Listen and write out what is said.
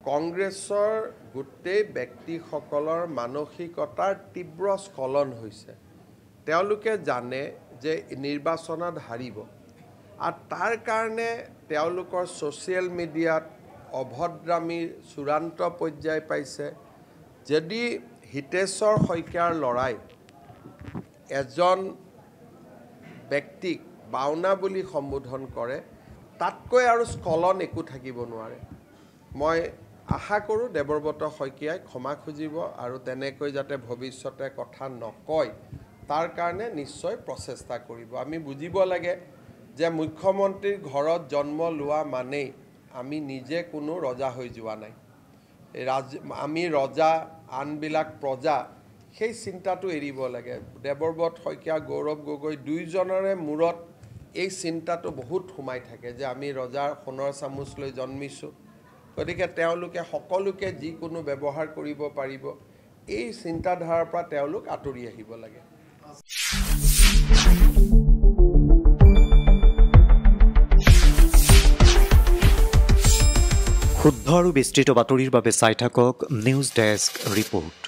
কংগ্ৰেছৰ গোটেই ব্যক্তিসকলৰ মানসিকতাৰ তীব্ৰ স্খলন হৈছে তেওঁলোকে জানে যে নিৰ্বাচনত হাৰিব আৰু তাৰ কাৰণে তেওঁলোকৰ সোশ্যাল মিডিয়াত অভদ্ৰামীৰ চূড়ান্ত পৰ্যায় পাইছে যদি হিতেশ্বৰ শইকীয়াৰ লৰাই এজন ব্যক্তিক বাউনা বুলি সম্বোধন কৰে তাতকৈ আৰু স্খলন একো থাকিব নোৱাৰে মই আশা কৰোঁ দেৱব্ৰত শইকীয়াই ক্ষমা খুজিব আৰু তেনেকৈ যাতে ভৱিষ্যতে কথা নকয় তাৰ কাৰণে নিশ্চয় প্ৰচেষ্টা কৰিব আমি বুজিব লাগে যে মুখ্যমন্ত্ৰীৰ ঘৰত জন্ম লোৱা মানেই আমি নিজে কোনো ৰজা হৈ যোৱা নাই আমি ৰজা আনবিলাক প্ৰজা সেই চিন্তাটো এৰিব লাগে দেৱব্ৰত শইকীয়া গৌৰৱ গগৈ দুইজনৰে মূৰত এই চিন্তাটো বহুত সোমাই থাকে যে আমি ৰজাৰ সোণৰ চামুচ লৈ জন্মিছোঁ গতিকে তেওঁলোকে সকলোকে যিকোনো ব্যৱহাৰ কৰিব পাৰিব এই চিন্তাধাৰাৰ পৰা তেওঁলোক আঁতৰি আহিব লাগে শুদ্ধ আৰু বিস্তৃত বাতৰিৰ বাবে চাই থাকক নিউজ ডেস্ক ৰিপোৰ্ট।